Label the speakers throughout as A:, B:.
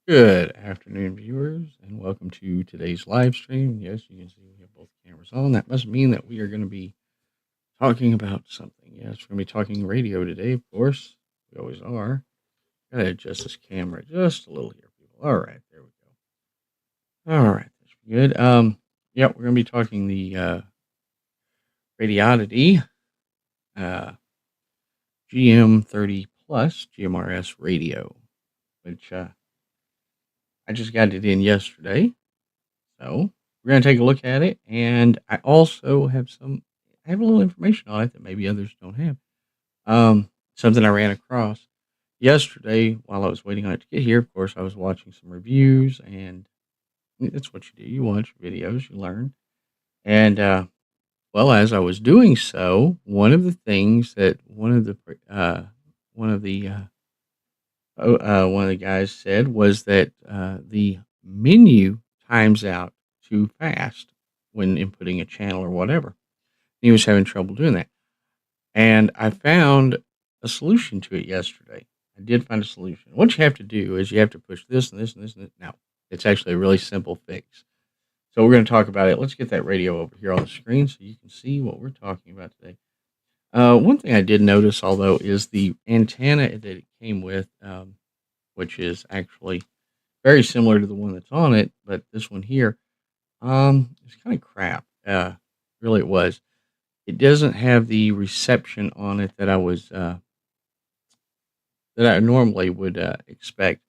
A: Good afternoon, viewers, and welcome to today's live stream. Yes, you can see we have both cameras on. That must mean that we are going to be talking about something. Yes, we're going to be talking radio today, of course. We always are. Got to adjust this camera just a little here, people. All right, there we go. All right, that's good. Yeah, we're going to be talking the Radioddity uh, GM-30 Plus GMRS radio, which I just got it in yesterday. So we're going to take a look at it, and I also have a little information on it that maybe others don't have. Something I ran across yesterday while I was waiting on it to get here. Of course, I was watching some reviews, and that's what you do. You watch videos, you learn. And well, as I was doing so, one of the things that one of the one of the guys said was that the menu times out too fast when inputting a channel or whatever. He was having trouble doing that. And I found a solution to it yesterday. I did find a solution. What you have to do is you have to push this and this and this and this. Now, it's actually a really simple fix. So we're going to talk about it. Let's get that radio over here on the screen so you can see what we're talking about today. One thing I did notice, although, is the antenna that it came with, which is actually very similar to the one that's on it, but this one here, it's kind of crap. Really, it was. It doesn't have the reception on it that I normally would expect.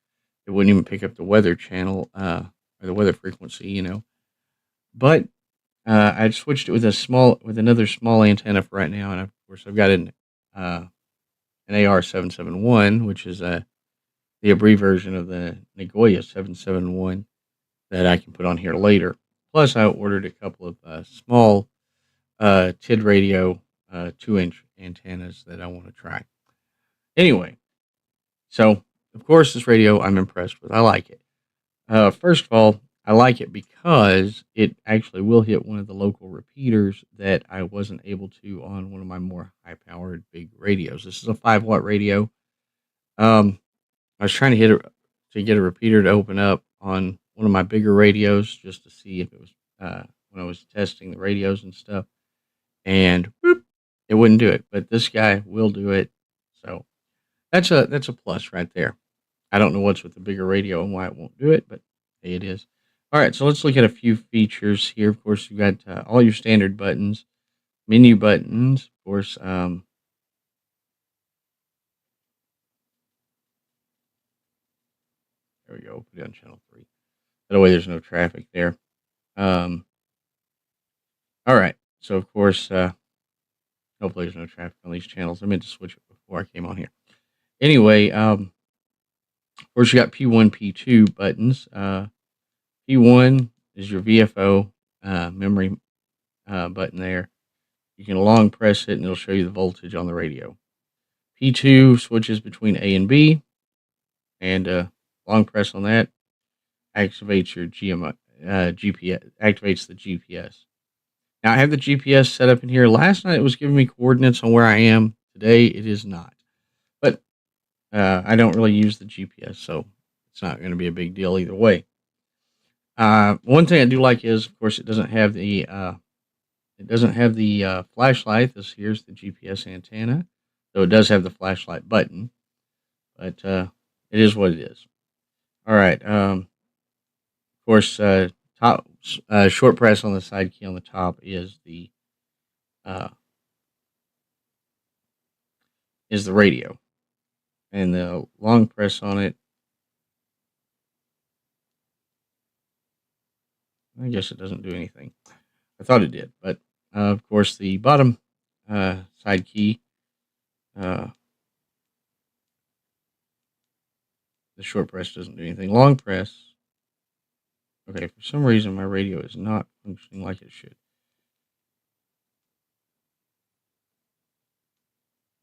A: It wouldn't even pick up the weather channel or the weather frequency. But I switched it with another small antenna for right now, and of course I've got an AR771, which is the abbreviated version of the Nagoya 771 that I can put on here later. Plus, I ordered a couple of small TID radio 2-inch antennas that I want to try. Anyway, so of course this radio I'm impressed with. I like it. First of all, I like it because it actually will hit one of the local repeaters that I wasn't able to on one of my more high-powered big radios. This is a 5-watt radio. I was trying to get a repeater to open up on one of my bigger radios just to see if it was when I was testing the radios and stuff, and whoop, it wouldn't do it. But this guy will do it, so that's a plus right there. I don't know what's with the bigger radio and why it won't do it, but hey, it is. All right, so let's look at a few features here. Of course, you've got all your standard buttons, menu buttons, of course. There we go. Put it on channel 3. That way, there's no traffic there. All right. So, of course, hopefully there's no traffic on these channels. I meant to switch it before I came on here. Anyway, of course, you got P1, P2 buttons. P1 is your VFO memory button there. You can long press it, and it'll show you the voltage on the radio. P2 switches between A and B, and long press on that activates your GPS. Activates the GPS. Now, I have the GPS set up in here. Last night, it was giving me coordinates on where I am. Today, it is not. But I don't really use the GPS, so it's not going to be a big deal either way. One thing I do like is, of course, it doesn't have the flashlight. Here's the GPS antenna, so it does have the flashlight button, but it is what it is. All right. Of course, top short press on the side key on the top is the radio, and the long press on it. I guess it doesn't do anything. I thought it did, but of course the bottom side key, the short press doesn't do anything. Long press. Okay, for some reason my radio is not functioning like it should.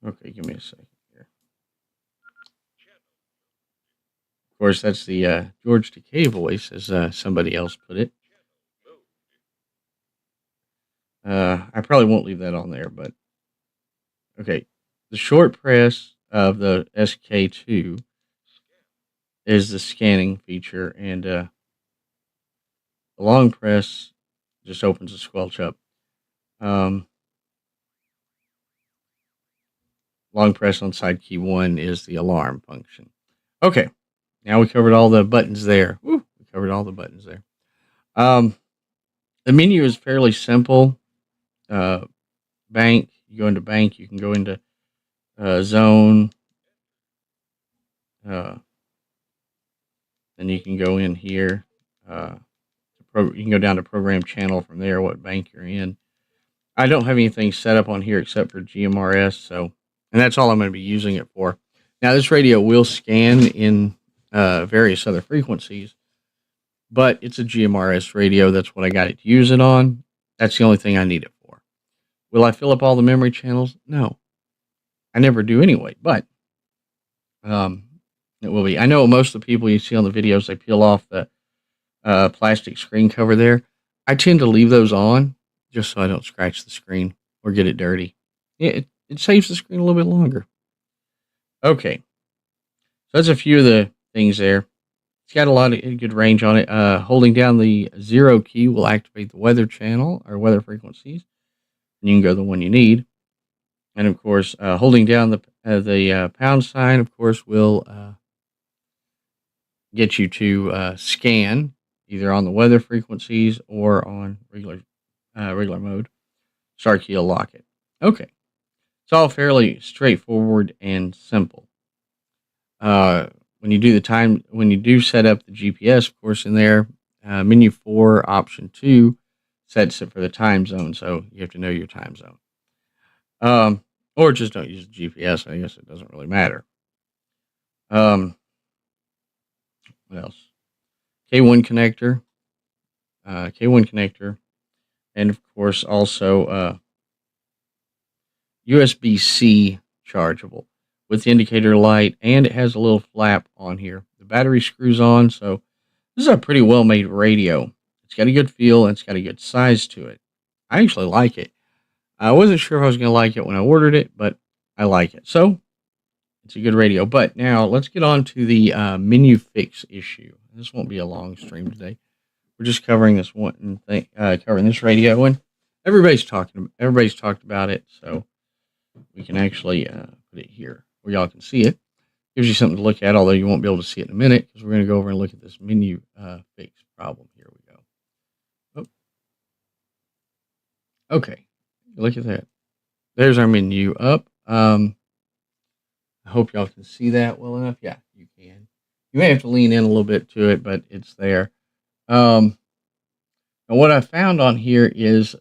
A: Okay, give me a second here. Of course, that's the George Takei voice, as somebody else put it. I probably won't leave that on there, but okay. The short press of the SK2 is the scanning feature, and the long press just opens the squelch up. Um, long press on side key 1 is the alarm function. Okay, now we covered all the buttons there. Woo, we covered all the buttons there. The menu is fairly simple. Bank, you go into bank, you can go into zone, then you can go in here. You can go down to program channel from there, what bank you're in. I don't have anything set up on here except for GMRS, and that's all I'm going to be using it for. Now, this radio will scan in various other frequencies, but it's a GMRS radio. That's what I got it to use it on. That's the only thing I need it for. Will I fill up all the memory channels? No. I never do anyway, but it will be. I know most of the people you see on the videos, they peel off the plastic screen cover there. I tend to leave those on just so I don't scratch the screen or get it dirty. It saves the screen a little bit longer. Okay, so that's a few of the things there. It's got a lot of good range on it. Holding down the 0 key will activate the weather channel or weather frequencies, and you can go to the one you need. And of course, holding down the pound sign, of course, will get you to scan either on the weather frequencies or on regular mode. Star key will lock it. Okay, it's all fairly straightforward and simple. When you do set up the GPS, of course, in there, menu 4, option 2 sets it for the time zone, so you have to know your time zone. Or just don't use the GPS. I guess it doesn't really matter. What else? K1 connector, and of course also USB-C chargeable with the indicator light, and it has a little flap on here. The battery screws on, so this is a pretty well-made radio. It's got a good feel, and it's got a good size to it. I actually like it. I wasn't sure if I was going to like it when I ordered it, but I like it. So, it's a good radio. But now, let's get on to the menu fix issue. This won't be a long stream today. We're just covering this one thing, covering this radio, and everybody's talked about it, so we can actually put it here where y'all can see it. Gives you something to look at, although you won't be able to see it in a minute because we're going to go over and look at this menu fix problem. Here we go. Oh. Okay, look at that. There's our menu up. I hope y'all can see that well enough. Yeah, you can. You may have to lean in a little bit to it, but it's there. And what I found on here is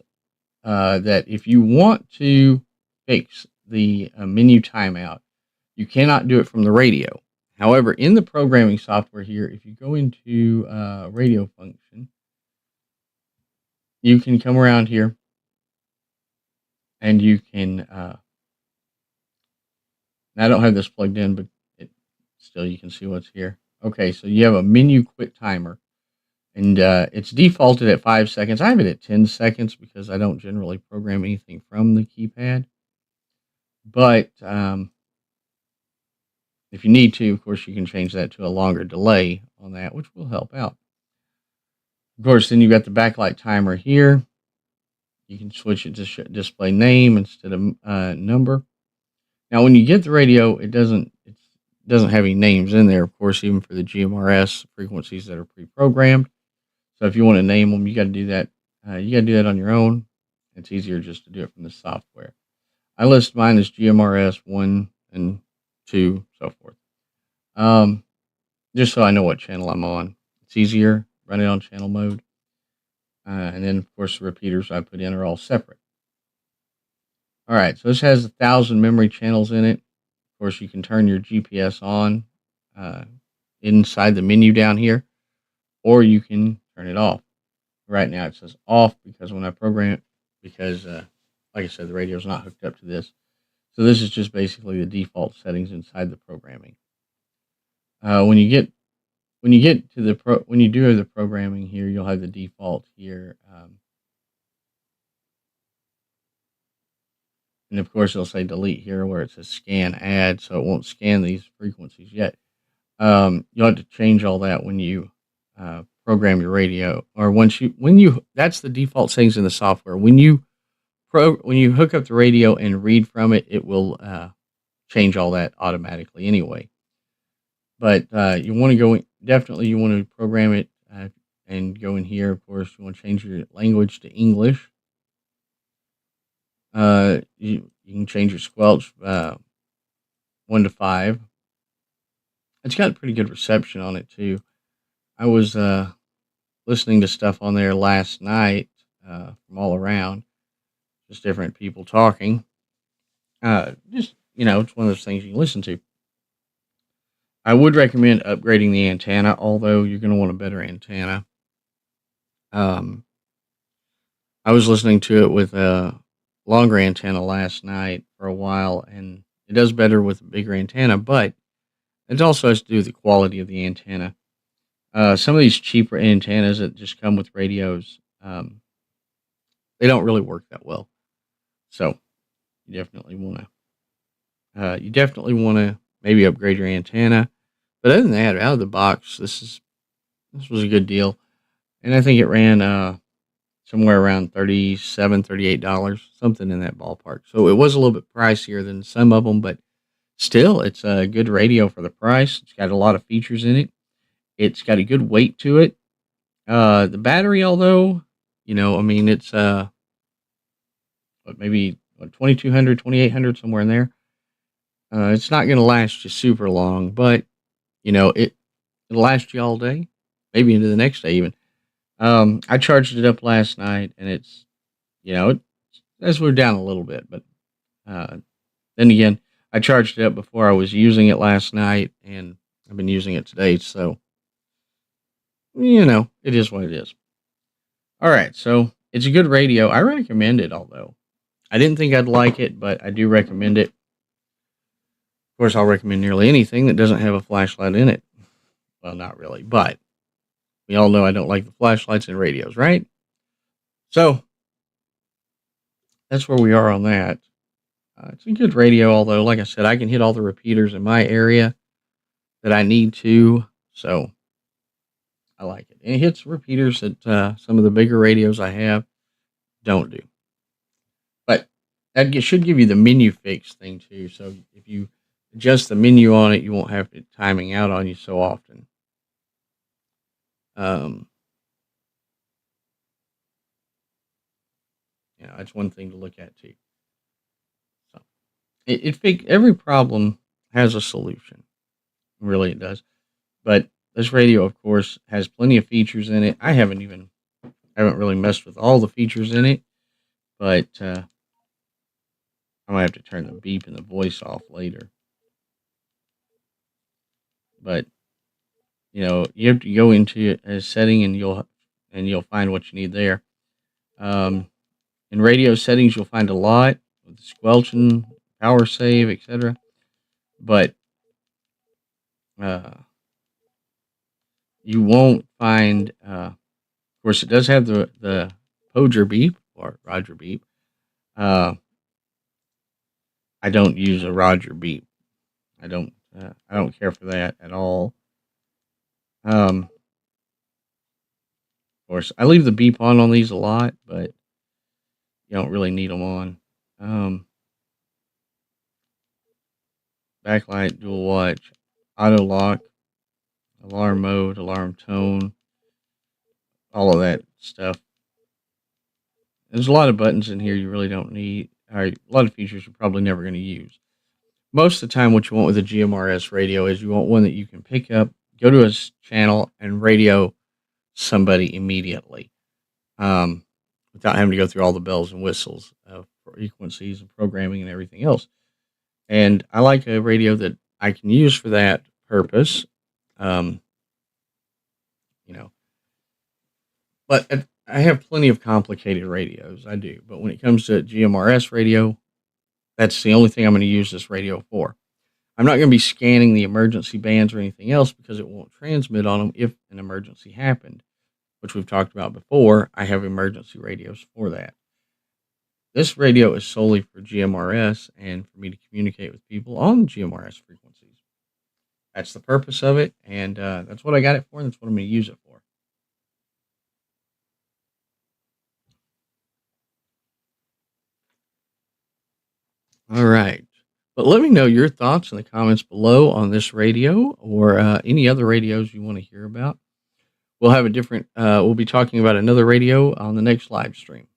A: that if you want to fix the menu timeout, you cannot do it from the radio. However, in the programming software here, if you go into radio function, you can come around here and you can, I don't have this plugged in, but still you can see what's here. Okay, so you have a menu quit timer, and it's defaulted at 5 seconds. I have it at 10 seconds because I don't generally program anything from the keypad. But if you need to, of course, you can change that to a longer delay on that, which will help out. Of course, then you've got the backlight timer here. You can switch it to display name instead of number. Now, when you get the radio, it doesn't have any names in there, of course, even for the GMRS frequencies that are pre-programmed. So if you want to name them, you got to do that. You got to do that on your own. It's easier just to do it from the software. I list mine as GMRS 1 and 2, so forth. Just so I know what channel I'm on. It's easier, run it on channel mode. And then, of course, the repeaters I put in are all separate. All right, so this has 1,000 memory channels in it. Of course, you can turn your GPS on inside the menu down here, or you can turn it off. Right now it says off because when I program it, because like I said, the radio is not hooked up to this. So this is just basically the default settings inside the programming. When you do have the programming here, you'll have the default here. And of course, it'll say delete here where it says scan add, so it won't scan these frequencies yet. You'll have to change all that when you program your radio, or when you that's the default settings in the software. When you hook up the radio and read from it, it will change all that automatically anyway. But you want to definitely you want to program it and go in here. Of course, you want to change your language to English. You can change your squelch 1 to 5. It's got pretty good reception on it too. I was listening to stuff on there last night from all around, just different people talking. It's one of those things you can listen to. I would recommend upgrading the antenna, although you're going to want a better antenna. I was listening to it with a longer antenna last night for a while, and it does better with a bigger antenna, but it also has to do with the quality of the antenna. Some of these cheaper antennas that just come with radios, they don't really work that well. So you definitely want to maybe upgrade your antenna. But other than that, out of the box, this was a good deal, and I think it ran somewhere around $37, $38, something in that ballpark. So it was a little bit pricier than some of them, but still, it's a good radio for the price. It's got a lot of features in it. It's got a good weight to it. The battery, although, it's maybe 2200, 2800, somewhere in there. It's not going to last you super long, but it'll last you all day, maybe into the next day even. I charged it up last night, and it's we're down a little bit, but then again, I charged it up before I was using it last night, and I've been using it today, so it is what it is. All right, so it's a good radio. I recommend it, although I didn't think I'd like it, but I do recommend it. Of course, I'll recommend nearly anything that doesn't have a flashlight in it. Well, not really, but we all know I don't like the flashlights in radios, right? So that's where we are on that. It's a good radio, although, like I said, I can hit all the repeaters in my area that I need to, so I like it. And it hits repeaters that some of the bigger radios I have don't do. But that should give you the menu fix thing, too. So if you adjust the menu on it, you won't have it timing out on you so often. That's one thing to look at, too. So every problem has a solution. Really, it does. But this radio, of course, has plenty of features in it. I haven't really messed with all the features in it, but I might have to turn the beep and the voice off later. But you have to go into a setting, and you'll find what you need there. In radio settings, you'll find a lot with squelching, power save, etc. But you won't find. Of course, it does have the Poger beep or Roger beep. I don't use a Roger beep. I don't care for that at all. Of course, I leave the beep on these a lot, but you don't really need them on. Backlight, dual watch, auto lock, alarm mode, alarm tone, all of that stuff. There's a lot of buttons in here you really don't need. A lot of features you're probably never going to use. Most of the time, what you want with a GMRS radio is you want one that you can pick up, go to a channel, and radio somebody immediately, without having to go through all the bells and whistles of frequencies and programming and everything else. And I like a radio that I can use for that purpose. But I have plenty of complicated radios. I do. But when it comes to GMRS radio, that's the only thing I'm going to use this radio for. I'm not going to be scanning the emergency bands or anything else because it won't transmit on them if an emergency happened, which we've talked about before. I have emergency radios for that. This radio is solely for GMRS and for me to communicate with people on GMRS frequencies. That's the purpose of it, and that's what I got it for, and that's what I'm going to use it for. All right. But let me know your thoughts in the comments below on this radio or any other radios you want to hear about. We'll have a different, we'll be talking about another radio on the next live stream.